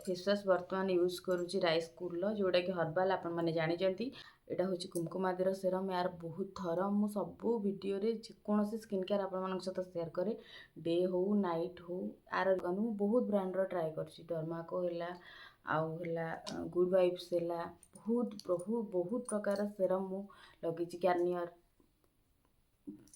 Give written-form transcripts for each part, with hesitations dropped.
Face wash बर्तमान use करुँची rice cool जोटा कि हर्बाल आपण मैंने जानते यहाँ हूँ कुमकुमादीर सेरम यार बहुत थर मु सबू भिडियो जेकोसी स्किन केयर आपण सहित सेयार करे डे हो नाइट हो यार बहुत ब्रांडर ट्राए करर्माको है आउला गुड वाइब्स है बहुत बहुत बहुत प्रकार सेरम मु लगी गार्नियर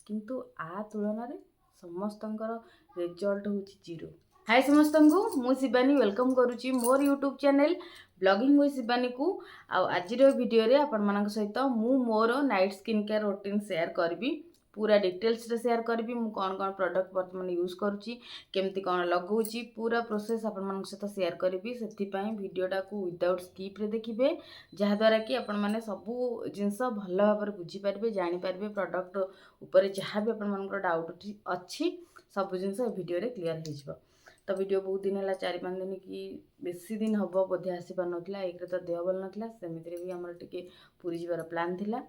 किंतु आ तुलन में समस्तंकर रिजल्ट हूँ जीरो। हाय समस्त को शिवानी वेलकम करुच्ची मोर YouTube channel blogging with Shivani को आज वीडियो रे आपण मान सहित मु मोर night skin care routine share करी पूरा डिटेल्स रे शेयर करी मु कौन कौन प्रोडक्ट वर्तमान यूज करुच्ची केमती कौन लगौची पूरा प्रोसेस आपण मान सहित शेयर करी से वीडियोटा को विदाउट स्किप रे देखिए जहाँद्वारा कि आपण मैंने सबू जिनस भल भाव बुझीपारे जानीपारे प्रोडक्ट उपर जहाँ भी आपण डाउट अच्छी सब जिनस वीडियो रे क्लीयर हो। तो वीडियो बहुत दिन है 4-5 दिन कि बेसी दिन हम बोधे आसी पार नाला एक तो देह भल नाला सेमती भी आमर टे पूरी जीवार प्लान थिला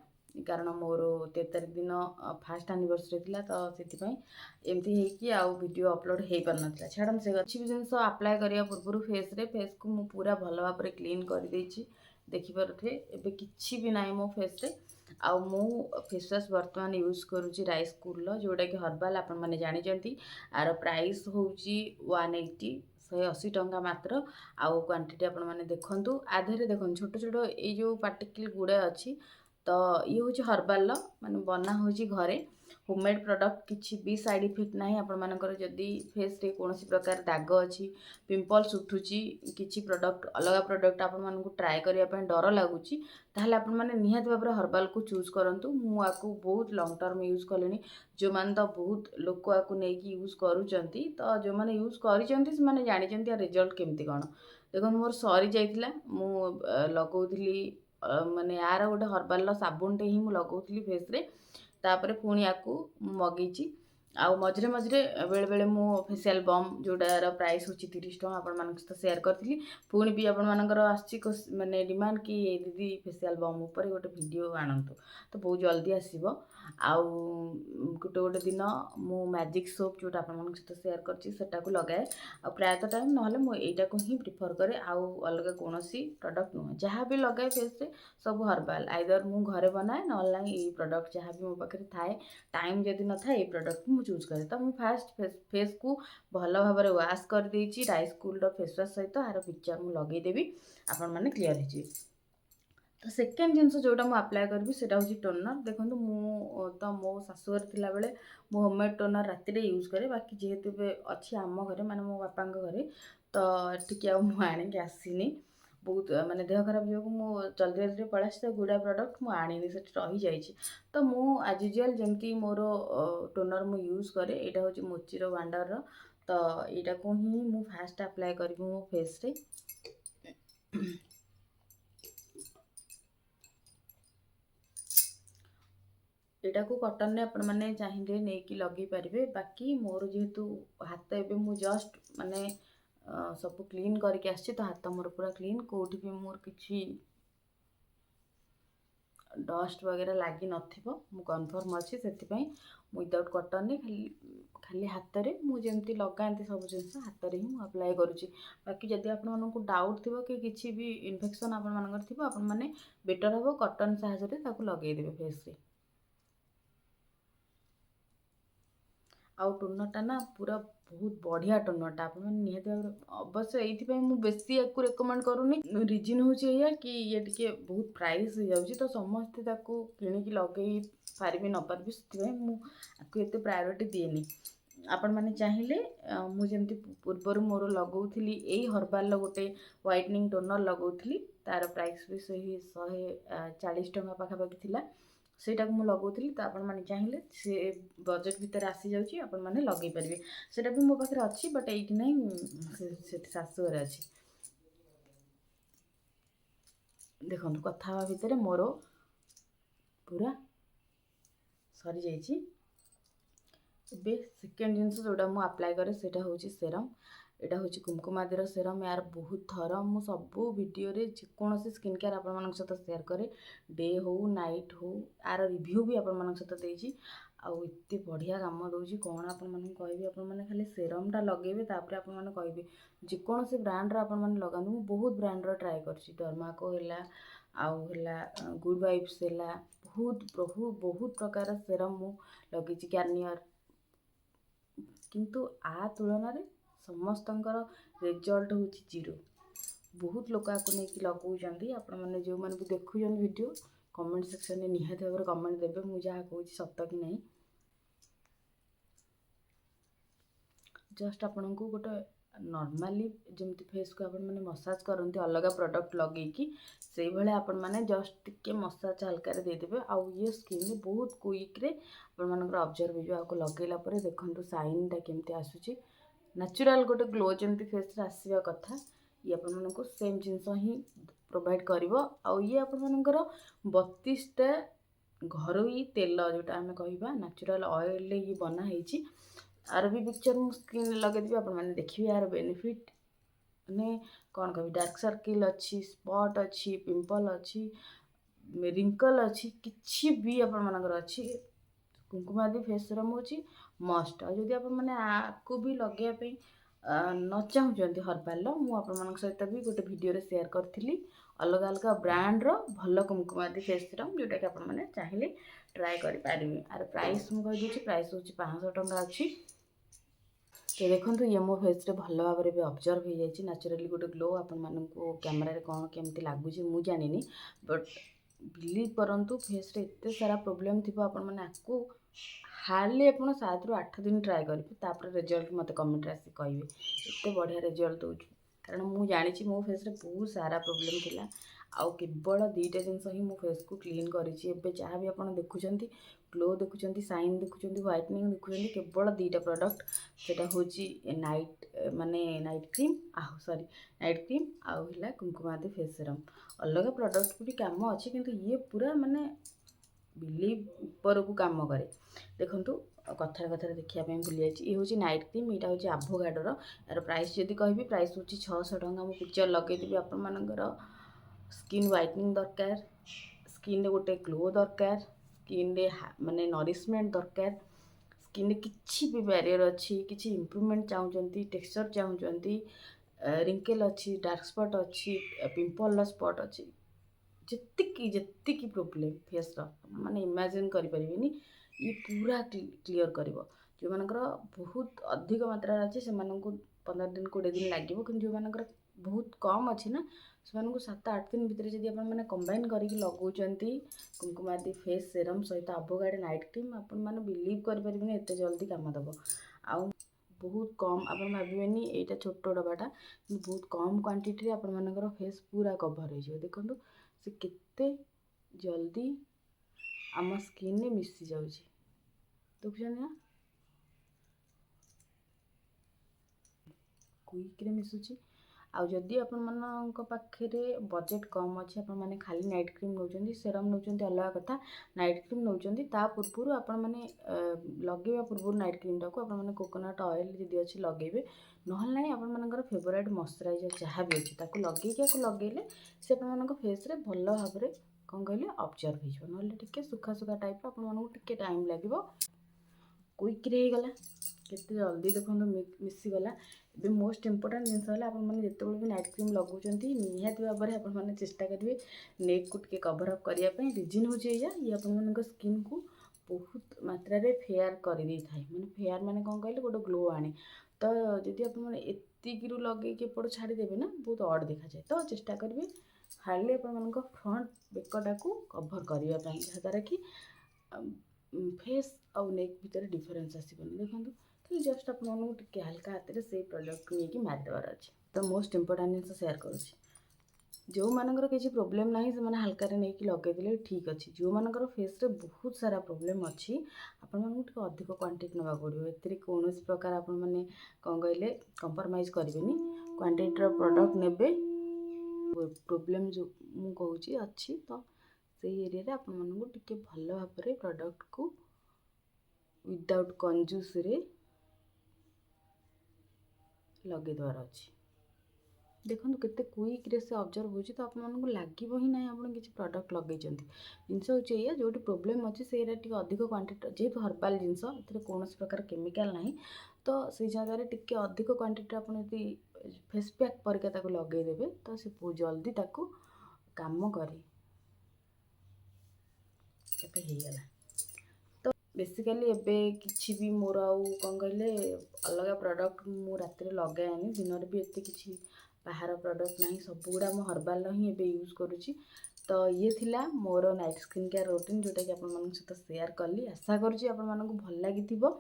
कारण मोर 13 तारिख दिन फास्ट एनिवर्सरी थिला तो से एमती है आउ वीडियो अपलोड हो पार नाला छाड़ से अच्छी भी जिन अप्लाई करने पूर्व फेस को मु पूरा भल भाव क्लीन कर देखिपे एबे किछि भी ना मो फेस रे आउ मु फेसवाश बर्तमान यूज करुँची राइस कूल जोटा कि हर्बाल आपण मैंने जानते आर प्राइस हूँ 180 180 टंका मात्र आउ क्वांटिटी आपण मैंने देखु आधे देखो छोट छोट ये जो पार्टिकल गुड़े अच्छी तो ये हूँ हर्बाल माने बना हो घरे होममेड प्रोडक्ट किसी भी साइड इफेक्ट ना आपण मानकर जदि फेस रे कौन प्रकार दाग अच्छी पिंपल्स उठुची किसी प्रोडक्ट अलग प्रोडक्ट आपण मानक ट्राए करने डर लगुच ताहले आपण माने निहात भाव हर्बाल को चूज करंतु मु आकु बहुत लॉन्ग टर्म यूज कलेनी जो मान तो बहुत लोक आकु नेकी यूज करूचंती तो जो माने यूज करिचंती से माने जानिचंती आ रिजल्ट केमती कोन देखो मोर सरी जाइतिला मु लगौथिली माने यार गोटे हर्बाल साबुनटे ही मु लगौथिली फेस रे तापर पुणी याकू मगेची आउ मझे मझे बेले बेले मो फेसियल बम जोटार प्राइस हूँ 30 टଙ୍କା आपण मान सहित सेयार करी पुणी भी आपण मानकर माने डिमांड कि दीदी फेसियल बम उपर गोटे वीडियो आणतु तो बहुत जल्दी आसीबो आउ गोटे गोटे दिन मु मैजिक सोप जोटा आपण मान सहित सेयार करछि सेटा को लगाए आ प्रायत टाइम नहले मु एटा को ही प्रिफर करे आउ अलग कोनोसी प्रोडक्ट नुह जहाँ भी लगाए फेस रे सब हर्बाल आइदर मु घरे बनाए नहले ये प्रोडक्ट जहाँ भी मो पाखे थाए टाइम जदि न थाए प्रोडक्ट मु चूज करे तो मुझे फास्ट फेस को भल भाव में वाश कर देछि राइस कूल फेसवाश सहित यार पिक्चर मु लगेदेवी आपण मैंने क्लीयर हो। तो सेकेंड जिनस जोटा मुझे अप्लाई करी से हूँ टोनर देखो मु तो मो शाशुघर थिला बेले मो होममेड टोनर राति यूज करे बाकी जेहेतु अच्छी आम घरे माने मो बापा घरे तो टिके आने आसीनी बहुत माने देह खराब जो जल्दी जल्दी पड़ा तो गुड़ा प्रोडक्ट मुझे आनी से रही जाइए तो मु आज यूजुअल जमती मोर टोनर मु यूज करे यहाँ हूँ मोचिरो वांडर तो यहाँ को ही मु फास्ट अप्लाई करी मो फेस रे यहाँ को कॉटन ने आपण मैंने चाहिए नहीं कि लगे पारे बाकी मोर जेहेतु हाथ एवं मु जस्ट माने सब क्लीन करके आसी तो हाथ मोर पूरा क्लीन कोठी भी मोर किसी डस्ट वगैरह लगी नथिबो मु कन्फर्म अच्छी से विदाउट कॉटन ने खाली खाली हाथ में मुझे लगाती सब जिन हाथ में ही अप्लाई करुच्ची बाकी जदि आपको डाउट थी कि किसी भी इन्फेक्शन आपने बेटर हम कॉटन साहाय्य लगेदेवे फेस रे आउ टोनरटा ना पूरा बहुत बढ़िया टोनरटा आप निहत अवश्य ये बेसी या रेकमेंड करूनी रिजन हूँ कि ये टे बहुत प्राइस हो जाऊँगी तो समस्ते किणिकी लगे पारि न पारि से मुझे प्रायोरिटी दिएनी आपण मैंने चाहिए मुझे पूर्वर मोर लगौली यही हर्बाल गोटे व्हाइटनिंग टोनर लगौली तार प्राइस भी सही 140 टଙ୍କା पाखापाखि थिला सेटा को लगौली तो आपण मैंने चाहिए से बजेट भितर आसी जाऊँगी आपण मैंने लगे पारे सेटा भी मो पाखे अच्छी बट ये ना शाशुघर अच्छी देखो कथा भितर मोर पूरा सरी जाइए सेकेंड जिनस जोटा मुझे अप्लाई करे से हूँ सेरम यहाँ हूँ कुमकुमादीर सेरम यार बहुत थर मु सबू वीडियो जेकोसी स्किन केयर आपण सहित सेयार करे डे हो नाइट हो यार रिव्यू भी आपण सहित देछि ଆଉ ଏତେ ବଢ଼ିଆ କାମ ଦେଉଛି କ'ଣ ଆପଣମାନଙ୍କୁ କହିବି। ଆପଣମାନେ ଖାଲି ସେରମ୍ଟା ଲଗାଇବେ, ତାପରେ ଆପଣମାନେ କହିବେ। ଯେକୌଣସି ବ୍ରାଣ୍ଡର ଆପଣମାନେ ଲଗାନ୍ତୁ, ମୁଁ ବହୁତ ବ୍ରାଣ୍ଡର ଟ୍ରାଏ କରିଛି। ଡର୍ମାକୋ ହେଲା, ଆଉ ହେଲା ଗୁଡ୍ ଭାଇବ୍ସ ହେଲା, ବହୁତ ପ୍ରକାର ସେରମ୍ ମୁଁ ଲଗେଇଛି, ଗାର୍ନିଅର। କିନ୍ତୁ ଆ ତୁଳନାରେ ସମସ୍ତଙ୍କର ରେଜଲ୍ଟ ହେଉଛି ଜିରୋ। ବହୁତ ଲୋକ ଆକୁ ନେଇକି ଲଗାଉଛନ୍ତି। ଆପଣମାନେ ଯେଉଁମାନେ ବି ଦେଖୁଛନ୍ତି ଭିଡ଼ିଓ, କମେଣ୍ଟ ସେକ୍ସନରେ ନିହାତି ଭାବରେ କମେଣ୍ଟ ଦେବେ ମୁଁ ଯାହା କହୁଛି ସତ କି ନାହିଁ। ଜଷ୍ଟ ଆପଣଙ୍କୁ ଗୋଟେ ନର୍ମାଲି ଯେମିତି ଫେସ୍କୁ ଆପଣମାନେ ମସାଜ କରନ୍ତି ଅଲଗା ପ୍ରଡ଼କ୍ଟ ଲଗେଇକି, ସେଇଭଳିଆ ଆପଣମାନେ ଜଷ୍ଟ ଟିକେ ମସାଜ ହାଲକାରେ ଦେଇଦେବେ। ଆଉ ଇଏ ସ୍କିନ୍ରେ ବହୁତ କୁଇକ୍ରେ ଆପଣମାନଙ୍କର ଅବଜର୍ଭ ହେଇଯିବ। ଆକୁ ଲଗେଇଲା ପରେ ଦେଖନ୍ତୁ ସାଇନ୍ଟା କେମିତି ଆସୁଛି। ନ୍ୟାଚୁରାଲ୍ ଗୋଟେ ଗ୍ଲୋ ଯେମିତି ଫେସ୍ରେ ଆସିବା କଥା, ଇଏ ଆପଣମାନଙ୍କୁ ସେମ୍ ଜିନିଷ ହିଁ ପ୍ରୋଭାଇଡ଼ କରିବ। ଆଉ ଇଏ ଆପଣମାନଙ୍କର 32ଟା ଘରୋଇ ତେଲ, ଯେଉଁଟା ଆମେ କହିବା ନ୍ୟାଚୁରାଲ୍ ଅଏଲ୍ରେ ଇଏ ବନା ହେଇଛି। ଆର ବି ପିକ୍ଚର ମୁଁ ସ୍କ୍ରିନ୍ରେ ଲଗେଇଦେବି, ଆପଣମାନେ ଦେଖିବେ ଏହାର ବେନିଫିଟ୍। ମାନେ କ'ଣ କହିବି, ଡାର୍କ ସର୍କିଲ୍ ଅଛି, ସ୍ପଟ୍ ଅଛି, ପିମ୍ପଲ୍ ଅଛି, ରିଙ୍କଲ୍ ଅଛି, କିଛି ବି ଆପଣମାନଙ୍କର ଅଛି, କୁଙ୍କୁମାଦି ଫେସ୍ ସିରମ୍ ହେଉଛି ମଷ୍ଟ। ଆଉ ଯଦି ଆପଣମାନେ ଆକୁ ବି ଲଗେଇବା ପାଇଁ ନ ଚାହୁଁଛନ୍ତି ହର୍ବାଲ୍ର, ମୁଁ ଆପଣମାନଙ୍କ ସହିତ ବି ଗୋଟେ ଭିଡ଼ିଓରେ ସେୟାର କରିଥିଲି ଅଲଗା ଅଲଗା ବ୍ରାଣ୍ଡର ଭଲ କୁଙ୍କୁମାଦି ଫେସ୍ ସିରମ୍, ଯେଉଁଟାକି ଆପଣମାନେ ଚାହିଁଲେ ଟ୍ରାଏ କରିପାରିବେ। ଆର ପ୍ରାଇସ୍ ମୁଁ କହିଦେଉଛି, ପ୍ରାଇସ୍ ହେଉଛି 500 ଟଙ୍କା ଅଛି। ତ ଦେଖନ୍ତୁ ଇଏ ମୋ ଫେସ୍ରେ ଭଲ ଭାବରେ ବି ଅବଜର୍ଭ ହେଇଯାଇଛି। ନ୍ୟାଚୁରାଲି ଗୋଟେ ଗ୍ଲୋ। ଆପଣମାନଙ୍କୁ କ୍ୟାମେରାରେ କ'ଣ କେମିତି ଲାଗୁଛି ମୁଁ ଜାଣିନି, ବଟ୍ ବିଲିଭ୍ କରନ୍ତୁ ଫେସ୍ରେ ଏତେ ସାରା ପ୍ରୋବ୍ଲେମ୍ ଥିବ, ଆପଣମାନେ ଆକୁ ହାର୍ଡ଼ଲି ଆପଣ 7ରୁ 8 ଦିନ ଟ୍ରାଏ କରିବେ, ତାପରେ ରେଜଲ୍ଟ ମୋତେ କମେଣ୍ଟରେ ଆସି କହିବେ ଏତେ ବଢ଼ିଆ ରେଜଲ୍ଟ ଦେଉଛି। କାରଣ ମୁଁ ଜାଣିଛି ମୋ ଫେସ୍ରେ ବହୁତ ସାରା ପ୍ରୋବ୍ଲେମ୍ ଥିଲା। ଆଉ କେବଳ 2ଟା ଜିନିଷ ହିଁ ମୋ ଫେସ୍କୁ କ୍ଲିନ୍ କରିଛି। ଏବେ ଯାହା ବି ଆପଣ ଦେଖୁଛନ୍ତି, ଗ୍ଲୋ ଦେଖୁଛନ୍ତି, ସାଇନ୍ ଦେଖୁଛନ୍ତି, ହ୍ୱାଇଟନିଂ ଦେଖୁଛନ୍ତି, କେବଳ 2ଟା ପ୍ରଡ଼କ୍ଟ। ସେଇଟା ହେଉଛି ନାଇଟ୍ କ୍ରିମ୍, ଆଉ ହେଲା କୁଙ୍କୁମାଦି ଫେସ୍ ସିରମ୍। ଅଲଗା ପ୍ରଡ଼କ୍ଟ ବି କାମ ଅଛି, କିନ୍ତୁ ଇଏ ପୁରା ମାନେ ବିଲିଭ୍ ଉପରକୁ କାମ କରେ। ଦେଖନ୍ତୁ କଥାରେ ଦେଖିବା ପାଇଁ ଭୁଲି ଯାଇଛି। ଇଏ ହେଉଛି ନାଇଟ୍ କ୍ରିମ୍, ଏଇଟା ହେଉଛି ଆଭୋଗାଡ଼ୋର। ଏହାର ପ୍ରାଇସ୍ ଯଦି କହିବି, ପ୍ରାଇସ୍ ହେଉଛି 600 ଟଙ୍କା। ମୁଁ ପିକ୍ଚର ଲଗେଇଦେବି। ଆପଣମାନଙ୍କର ସ୍କିନ୍ ହ୍ୱାଇଟନିଂ ଦରକାର, ସ୍କିନ୍ରେ ଗୋଟେ ଗ୍ଲୋ ଦରକାର, ସ୍କିନ୍ରେ ମାନେ ନରିଶମେଣ୍ଟ ଦରକାର, ସ୍କିନ୍ରେ କିଛି ବି ବ୍ୟାରିୟର ଅଛି, କିଛି ଇମ୍ପ୍ରୁଭମେଣ୍ଟ ଚାହୁଁଛନ୍ତି, ଟେକ୍ସଚର ଚାହୁଁଛନ୍ତି, ରିଙ୍କେଲ୍ ଅଛି, ଡାର୍କ ସ୍ପଟ୍ ଅଛି, ପିମ୍ପଲ୍ର ସ୍ପଟ୍ ଅଛି, ଯେତିକି ପ୍ରୋବ୍ଲେମ୍ ଫେସ୍ର ମାନେ ଇମାଜିନ୍ କରିପାରିବେନି, ଇଏ ପୁରା କ୍ଲିୟର କରିବ। ଯେଉଁମାନଙ୍କର ବହୁତ ଅଧିକ ମାତ୍ରାରେ ଅଛି ସେମାନଙ୍କୁ 15 ଦିନ 20 ଦିନ ଲାଗିବ, କିନ୍ତୁ ଯେଉଁମାନଙ୍କର ବହୁତ କମ୍ ଅଛି ନା, ସେମାନଙ୍କୁ 7-8 ଦିନ ଭିତରେ ଯଦି ଆପଣମାନେ କମ୍ବାଇନ୍ କରିକି ଲଗାଉଛନ୍ତି କୁଙ୍କୁମାଦି ଫେସ୍ ସେରମ୍ ସହିତ ଆଭୋଗାଡ଼ ନାଇଟ୍ କ୍ରିମ୍, ଆପଣମାନେ ବିଲିଭ୍ କରିପାରିବେନି ଏତେ ଜଲ୍ଦି କାମ ଦେବ। ଆଉ ବହୁତ କମ୍, ଆପଣ ଭାବିବେନି ଏଇଟା ଛୋଟ ଡବାଟା, କିନ୍ତୁ ବହୁତ କମ୍ କ୍ୱାଣ୍ଟିଟିରେ ଆପଣମାନଙ୍କର ଫେସ୍ ପୁରା କଭର୍ ହେଇଯିବ। ଦେଖନ୍ତୁ ସେ କେତେ ଜଲ୍ଦି ଆମ ସ୍କିନ୍ରେ ମିଶି ଯାଉଛି, ଦେଖୁଛନ୍ତି ନା, କୁଇକ୍ରେ ମିଶୁଛି। ଆଉ ଯଦି ଆପଣମାନଙ୍କ ପାଖରେ ବଜେଟ୍ କମ୍ ଅଛି, ଆପଣମାନେ ଖାଲି ନାଇଟ୍ କ୍ରିମ୍ ନେଉଛନ୍ତି, ସେରମ୍ ନେଉଛନ୍ତି ଅଲଗା କଥା, ନାଇଟ୍ କ୍ରିମ୍ ନେଉଛନ୍ତି, ତା ପୂର୍ବରୁ ଆପଣମାନେ ଲଗାଇବା ପୂର୍ବରୁ ନାଇଟ୍ କ୍ରିମ୍ଟାକୁ ଆପଣମାନେ କୋକୋନଟ୍ ଅଏଲ୍ ଯଦି ଅଛି ଲଗାଇବେ। ନହେଲେ ନାହିଁ ଆପଣମାନଙ୍କର ଫେଭରାଇଟ୍ ମଶ୍ଚରାଇଜର୍ ଯାହା ବି ଅଛି ତାକୁ ଲଗାଇଲେ ସେ ଆପଣମାନଙ୍କ ଫେସ୍ରେ ଭଲ ଭାବରେ କ'ଣ କହିଲେ ଅବଜର୍ଭ ହେଇଯିବ। ନହେଲେ ଟିକେ ସୁଖା ଟାଇପ୍ର ଆପଣମାନଙ୍କୁ ଟିକେ ଟାଇମ୍ ଲାଗିବ। କୁଇକ୍ରେ ହେଇଗଲା, କେତେ ଜଲ୍ଦି ଦେଖନ୍ତୁ ମିଶିଗଲା। ଏବେ ମୋଷ୍ଟ ଇମ୍ପୋର୍ଟାଣ୍ଟ ଜିନିଷ ହେଲା, ଆପଣମାନେ ଯେତେବେଳେ ବି ନାଇଟ୍ କ୍ରିମ୍ ଲଗାଉଛନ୍ତି ନିହାତି ଭାବରେ ଆପଣମାନେ ଚେଷ୍ଟା କରିବେ ନେକ୍କୁ ଟିକେ କଭର୍ ଅପ୍ କରିବା ପାଇଁ। ରିଜିନ୍ ହେଉଛି ଏଇଆ, ଇଏ ଆପଣମାନଙ୍କ ସ୍କିନ୍କୁ ବହୁତ ମାତ୍ରାରେ ଫେୟାର୍ କରିଦେଇଥାଏ। ମାନେ ଫେୟାର୍ ମାନେ କ'ଣ କହିଲେ, ଗୋଟେ ଗ୍ଲୋ ଆଣେ। ତ ଯଦି ଆପଣମାନେ ଏତିକିରୁ ଲଗେଇକି ଏପଟ ଛାଡ଼ିଦେବେ ନା, ବହୁତ ଅଡ୍ ଦେଖାଯାଏ। ତ ଚେଷ୍ଟା କରିବେ ହାର୍ଡ଼ଲି ଆପଣମାନଙ୍କ ଫ୍ରଣ୍ଟ ବେକଟାକୁ କଭର୍ କରିବା ପାଇଁ, ଯାହାଦ୍ୱାରା କି ଫେସ୍ ଆଉ ନେକ୍ ଭିତରେ ଡିଫରେନ୍ସ ଆସିବନି। ଦେଖନ୍ତୁ ଖାଲି ଜଷ୍ଟ ଆପଣମାନଙ୍କୁ ଟିକେ ହାଲକା ହାତରେ ସେଇ ପ୍ରଡ଼କ୍ଟକୁ ନେଇକି ମାରିଦେବାର ଅଛି। ତ ମୋଷ୍ଟ ଇମ୍ପୋର୍ଟାଣ୍ଟ ଜିନିଷ ସେୟାର କରୁଛି। ଯେଉଁମାନଙ୍କର କିଛି ପ୍ରୋବ୍ଲେମ୍ ନାହିଁ ସେମାନେ ହାଲକାରେ ନେଇକି ଲଗାଇଦେଲେ ଠିକ୍ ଅଛି। ଯେଉଁମାନଙ୍କର ଫେସ୍ରେ ବହୁତ ସାରା ପ୍ରୋବ୍ଲେମ୍ ଅଛି, ଆପଣମାନଙ୍କୁ ଟିକେ ଅଧିକ କ୍ୱାଣ୍ଟିଟି ନେବାକୁ ପଡ଼ିବ। ଏଥିରେ କୌଣସି ପ୍ରକାର ଆପଣମାନେ କ'ଣ କହିଲେ କମ୍ପ୍ରମାଇଜ୍ କରିବେନି, କ୍ୱାଣ୍ଟିଟିର ପ୍ରଡ଼କ୍ଟ ନେବେ। ପ୍ରୋବ୍ଲେମ୍ ଯେଉଁ ମୁଁ କହୁଛି ଅଛି, ତ ସେଇ ଏରିଆରେ ଆପଣମାନଙ୍କୁ ଟିକେ ଭଲ ଭାବରେ ପ୍ରଡ଼କ୍ଟକୁ ୱିଦାଉଟ୍ କଞ୍ଜୁସ୍ରେ ଲଗାଇଦେବାର ଅଛି। ଦେଖନ୍ତୁ କେତେ କ୍ୱିକ୍ରେ ସେ ଅବଜର୍ଭ ହେଉଛି, ତ ଆପଣମାନଙ୍କୁ ଲାଗିବ ହିଁ ନାହିଁ ଆପଣ କିଛି ପ୍ରଡ଼କ୍ଟ ଲଗେଇଛନ୍ତି। ଜିନିଷ ହେଉଛି ଏଇଆ, ଯେଉଁଠି ପ୍ରୋବ୍ଲେମ୍ ଅଛି ସେଇଟା ଟିକେ ଅଧିକ କ୍ୱାଣ୍ଟିଟି, ଯେହେତୁ ହର୍ବାଲ୍ ଜିନିଷ ଏଥିରେ କୌଣସି ପ୍ରକାର କେମିକାଲ୍ ନାହିଁ, ତ ସେଇ ଜାଗାରେ ଟିକେ ଅଧିକ କ୍ୱାଣ୍ଟିଟିରେ ଆପଣ ଯଦି ଫେସ୍ ପ୍ୟାକ୍ ପରିକା ତାକୁ ଲଗେଇଦେବେ ତ ସେ ବହୁତ ଜଲ୍ଦି ତାକୁ କାମ କରେ। ଏବେ ହେଇଗଲା। ତ ବେସିକାଲି ଏବେ କିଛି ବି ମୋର ଆଉ କ'ଣ କହିଲେ ଅଲଗା ପ୍ରଡ଼କ୍ଟ ମୁଁ ରାତିରେ ଲଗାଏନି, ଦିନରେ ବି ଏତେ କିଛି ବାହାର ପ୍ରଡ଼କ୍ଟ ନାହିଁ, ସବୁଗୁଡ଼ା ମୁଁ ହର୍ବାଲ୍ର ହିଁ ଏବେ ୟୁଜ୍ କରୁଛି। ତ ଇଏ ଥିଲା ମୋର ନାଇଟ୍ ସ୍କିନ୍ କେୟାର୍ ରୁଟିନ୍, ଯେଉଁଟାକି ଆପଣମାନଙ୍କ ସହିତ ସେୟାର କଲି। ଆଶା କରୁଛି ଆପଣମାନଙ୍କୁ ଭଲ ଲାଗିଥିବ।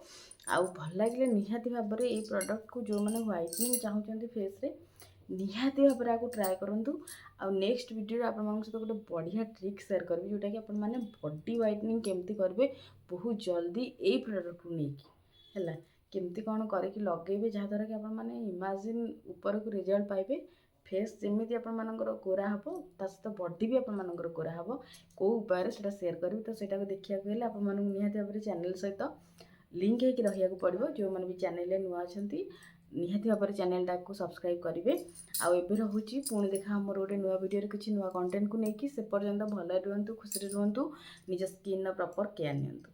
ଆଉ ଭଲ ଲାଗିଲେ ନିହାତି ଭାବରେ ଏଇ ପ୍ରଡ଼କ୍ଟକୁ ଯେଉଁମାନେ ହ୍ୱାଇଟନିଂ ଚାହୁଁଛନ୍ତି ଫେସ୍ରେ, ନିହାତି ଭାବରେ ଆକୁ ଟ୍ରାଏ କରନ୍ତୁ। ଆଉ ନେକ୍ସଟ ଭିଡ଼ିଓରେ ଆପଣମାନଙ୍କ ସହିତ ଗୋଟେ ବଢ଼ିଆ ଟ୍ରିକ୍ ସେୟାର କରିବି, ଯେଉଁଟାକି ଆପଣମାନେ ବଡି ହ୍ୱାଇଟନିଂ କେମିତି କରିବେ ବହୁତ ଜଲ୍ଦି ଏଇ ପ୍ରଡ଼କ୍ଟକୁ ନେଇକି, ହେଲା, କେମିତି କ'ଣ କରିକି ଲଗେଇବେ ଯାହାଦ୍ୱାରା କି ଆପଣମାନେ ଇମାଜିନ୍ ଉପରକୁ ରେଜଲ୍ଟ ପାଇବେ। ଫେସ୍ ଯେମିତି ଆପଣମାନଙ୍କର ଗୋରା ହେବ, ତା ସହିତ ବଡି ବି ଆପଣମାନଙ୍କର ଗୋରା ହେବ। କେଉଁ ଉପାୟରେ ସେଇଟା ସେୟାର କରିବି, ତ ସେଇଟାକୁ ଦେଖିବାକୁ ହେଲେ ଆପଣମାନଙ୍କୁ ନିହାତି ଭାବରେ ଚ୍ୟାନେଲ୍ ସହିତ ଲିଙ୍କ୍ ହେଇକି ରହିବାକୁ ପଡ଼ିବ। ଯେଉଁମାନେ ବି ଚ୍ୟାନେଲରେ ନୂଆ ଅଛନ୍ତି ନିହାତି ଭାବରେ ଚ୍ୟାନେଲଟାକୁ ସବସ୍କ୍ରାଇବ୍ କରିବେ। ଆଉ ଏବେ ରହୁଛି, ପୁଣି ଦେଖା ଆମର ଗୋଟେ ନୂଆ ଭିଡ଼ିଓରେ କିଛି ନୂଆ କଣ୍ଟେଣ୍ଟକୁ ନେଇକି। ସେ ପର୍ଯ୍ୟନ୍ତ ଭଲରେ ରୁହନ୍ତୁ, ଖୁସିରେ ରୁହନ୍ତୁ, ନିଜ ସ୍କିନ୍ର ପ୍ରପର୍ କେୟାର ନିଅନ୍ତୁ।